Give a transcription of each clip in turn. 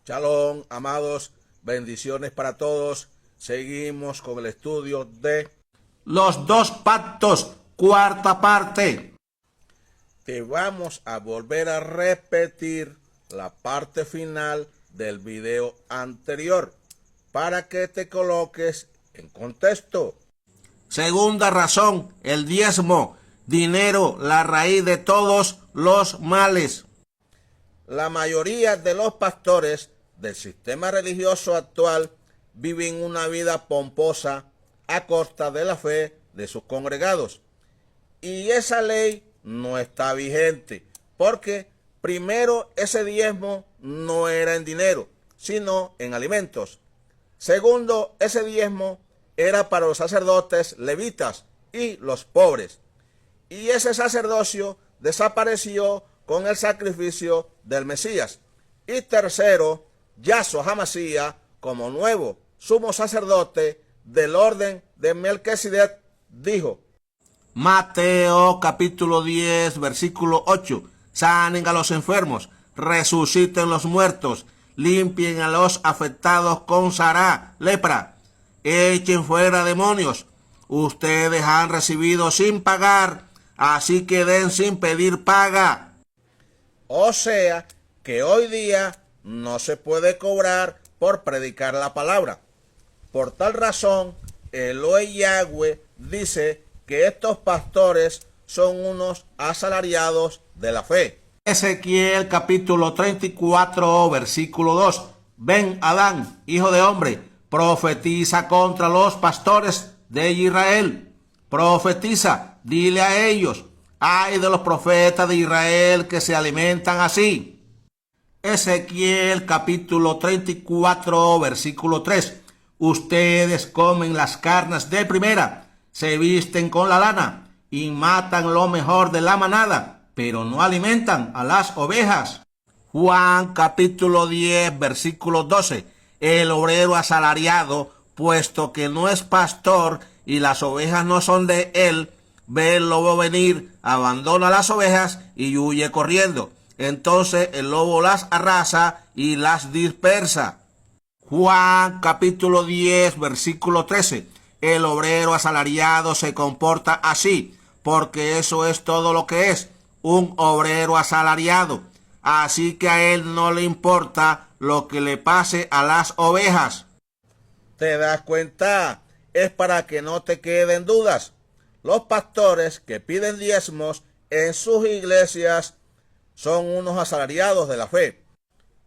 Shalom, amados, bendiciones para todos. Seguimos con el estudio de Los dos pactos, cuarta parte. Te vamos a volver a repetir la parte final del video anterior para que te coloques en contexto. Segunda razón, el diezmo, dinero, la raíz de todos los males. La mayoría de los pastores del sistema religioso actual viven una vida pomposa a costa de la fe de sus congregados. Y esa ley no está vigente, porque primero ese diezmo no era en dinero, sino en alimentos. Segundo, ese diezmo era para los sacerdotes levitas y los pobres. Y ese sacerdocio desapareció con el sacrificio del Mesías. Y tercero, Yahshua HaMashiach como nuevo sumo sacerdote del orden de Melquisedec dijo: Mateo capítulo 10, versículo 8. Sanen a los enfermos, resuciten los muertos, limpien a los afectados con sará, lepra, echen fuera demonios. Ustedes han recibido sin pagar, así que den sin pedir paga. O sea, que hoy día no se puede cobrar por predicar la palabra. Por tal razón, Elohim Yahweh dice que estos pastores son unos asalariados de la fe. Ezequiel capítulo 34, versículo 2. Ven, Adán, hijo de hombre, profetiza contra los pastores de Israel. Profetiza, dile a ellos: ay de los profetas de Israel que se alimentan así. Ezequiel capítulo 34, versículo 3. Ustedes comen las carnes de primera, se visten con la lana y matan lo mejor de la manada, pero no alimentan a las ovejas. Juan capítulo 10, versículo 12. El obrero asalariado, puesto que no es pastor y las ovejas no son de él, ve el lobo venir, abandona las ovejas y huye corriendo. Entonces el lobo las arrasa y las dispersa. Juan capítulo 10, versículo 13. El obrero asalariado se comporta así, porque eso es todo lo que es, un obrero asalariado. Así que a él no le importa lo que le pase a las ovejas. ¿Te das cuenta? Es para que no te queden dudas. Los pastores que piden diezmos en sus iglesias son unos asalariados de la fe.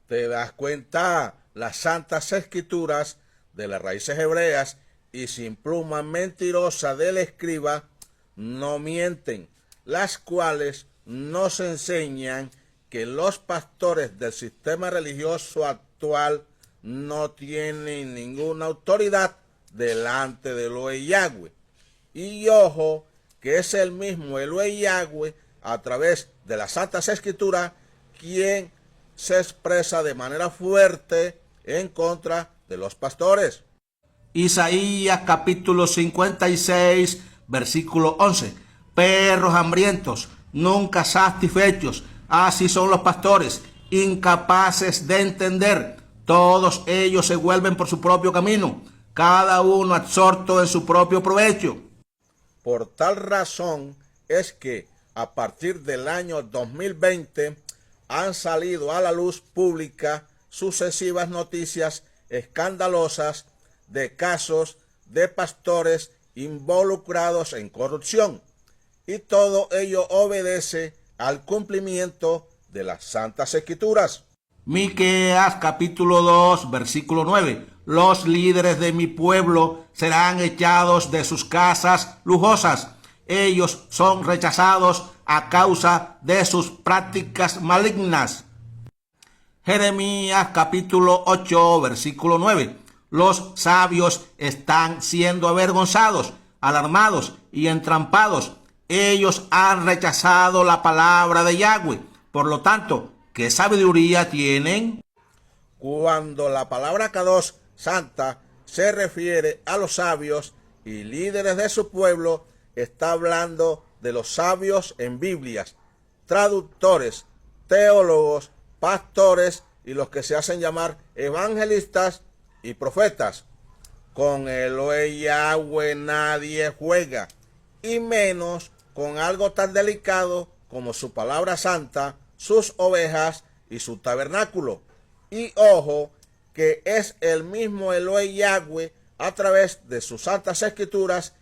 ¿Te das cuenta? Las santas escrituras de las raíces hebreas y sin pluma mentirosa del escriba no mienten, las cuales nos enseñan que los pastores del sistema religioso actual no tienen ninguna autoridad delante de Elohim Yahweh. Y ojo, que es el mismo Elohim Yahweh, a través de las Santas Escrituras, quien se expresa de manera fuerte en contra de los pastores. Isaías capítulo 56, versículo 11. Perros hambrientos, nunca satisfechos, así son los pastores, incapaces de entender. Todos ellos se vuelven por su propio camino, cada uno absorto en su propio provecho. Por tal razón es que a partir del año 2020 han salido a la luz pública sucesivas noticias escandalosas de casos de pastores involucrados en corrupción, y todo ello obedece al cumplimiento de las Santas Escrituras. Miqueas capítulo 2, versículo 9. Los líderes de mi pueblo serán echados de sus casas lujosas. Ellos son rechazados a causa de sus prácticas malignas. Jeremías capítulo 8, versículo 9. Los sabios están siendo avergonzados, alarmados y entrampados. Ellos han rechazado la palabra de Yahweh. Por lo tanto, ¿qué sabiduría tienen? Cuando la palabra Kadosh, santa, se refiere a los sabios y líderes de su pueblo, está hablando de los sabios en Biblias, traductores, teólogos, pastores y los que se hacen llamar evangelistas y profetas. Con Elohim Yahweh nadie juega, y menos con algo tan delicado como su palabra santa, sus ovejas y su tabernáculo. Y ojo, que es el mismo Elohim Yahweh a través de sus santas escrituras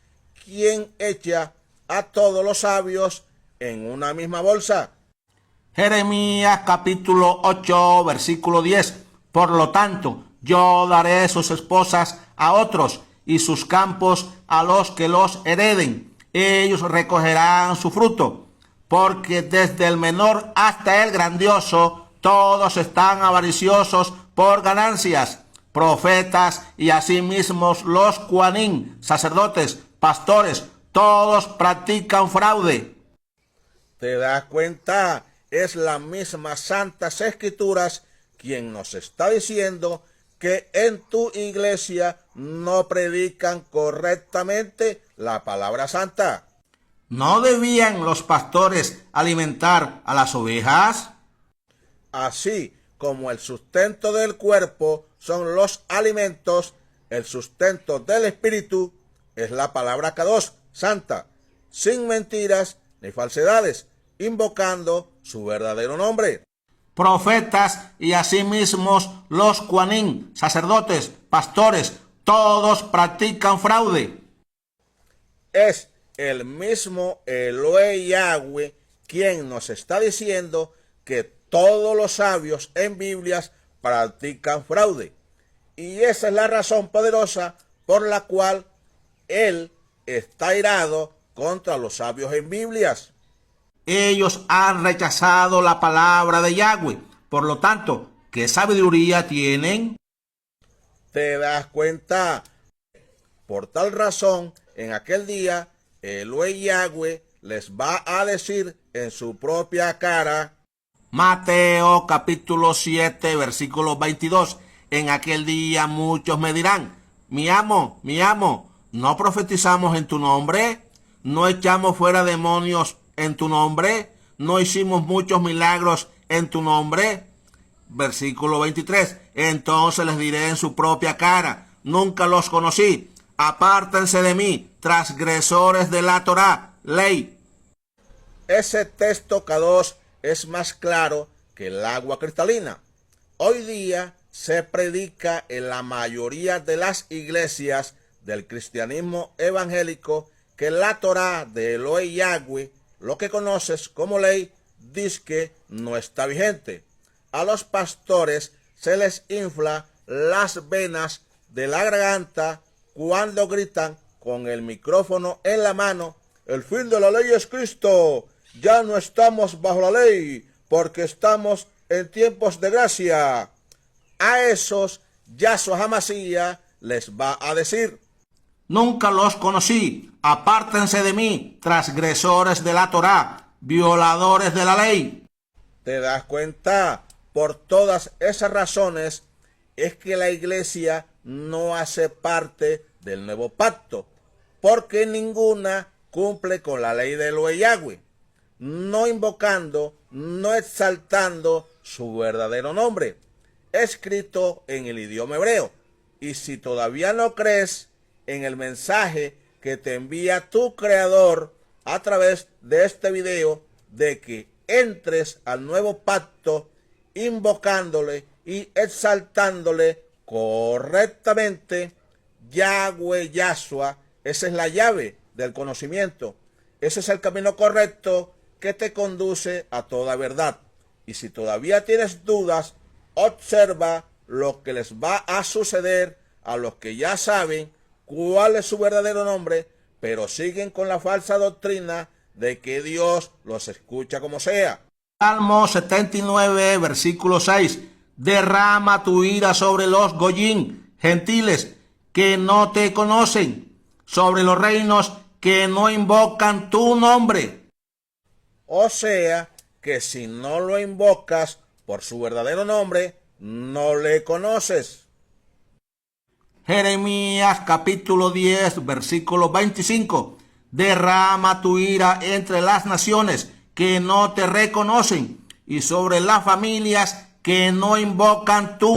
quien echa a todos los sabios en una misma bolsa. Jeremías capítulo 8, versículo 10. Por lo tanto, yo daré sus esposas a otros y sus campos a los que los hereden. Ellos recogerán su fruto, porque desde el menor hasta el grandioso, todos están avariciosos por ganancias. Profetas y asimismo los cuanín, sacerdotes, pastores, todos practican fraude. ¿Te das cuenta? Es la misma Santas Escrituras quien nos está diciendo que en tu iglesia no predican correctamente la palabra santa. ¿No debían los pastores alimentar a las ovejas? Así como el sustento del cuerpo son los alimentos, el sustento del espíritu es la palabra Kadosh, santa, sin mentiras ni falsedades, invocando su verdadero nombre. Profetas y asimismo los cuanín, sacerdotes, pastores, todos practican fraude. Es el mismo Elohim Yahweh quien nos está diciendo que todos los sabios en Biblias practican fraude. Y esa es la razón poderosa por la cual él está irado contra los sabios en Biblias. Ellos han rechazado la palabra de Yahweh. Por lo tanto, ¿qué sabiduría tienen? ¿Te das cuenta? Por tal razón, en aquel día, Elohim Yahweh les va a decir en su propia cara. Mateo capítulo 7, versículo 22. En aquel día muchos me dirán, mi amo, ¿no profetizamos en tu nombre? ¿No echamos fuera demonios en tu nombre? ¿No hicimos muchos milagros en tu nombre? Versículo 23. Entonces les diré en su propia cara, nunca los conocí. Apártense de mí, transgresores de la Torá, ley. Ese texto Kadosh es más claro que el agua cristalina. Hoy día se predica en la mayoría de las iglesias del cristianismo evangélico que la Torá de Elohim Yahweh, lo que conoces como ley, dice que no está vigente. A los pastores se les infla las venas de la garganta cuando gritan con el micrófono en la mano, el fin de la ley es Cristo, ya no estamos bajo la ley, porque estamos en tiempos de gracia. A esos Yahshua HaMashiach les va a decir, nunca los conocí, apártense de mí, transgresores de la Torá, violadores de la ley. ¿Te das cuenta? Por todas esas razones es que la iglesia no hace parte del nuevo pacto, porque ninguna cumple con la ley de Elohim Yahweh, no invocando, no exaltando su verdadero nombre, escrito en el idioma hebreo. Y si todavía no crees en el mensaje que te envía tu creador a través de este video, de que entres al nuevo pacto invocándole y exaltándole correctamente, Yahweh Yahshua, esa es la llave del conocimiento, ese es el camino correcto que te conduce a toda verdad. Y si todavía tienes dudas, observa lo que les va a suceder a los que ya saben cuál es su verdadero nombre, pero siguen con la falsa doctrina de que Dios los escucha como sea. Salmo 79, versículo 6. Derrama tu ira sobre los goyín, gentiles, que no te conocen, sobre los reinos que no invocan tu nombre. O sea, que si no lo invocas por su verdadero nombre, no le conoces. Jeremías capítulo 10, versículo 25. Derrama tu ira entre las naciones que no te reconocen y sobre las familias que no invocan tu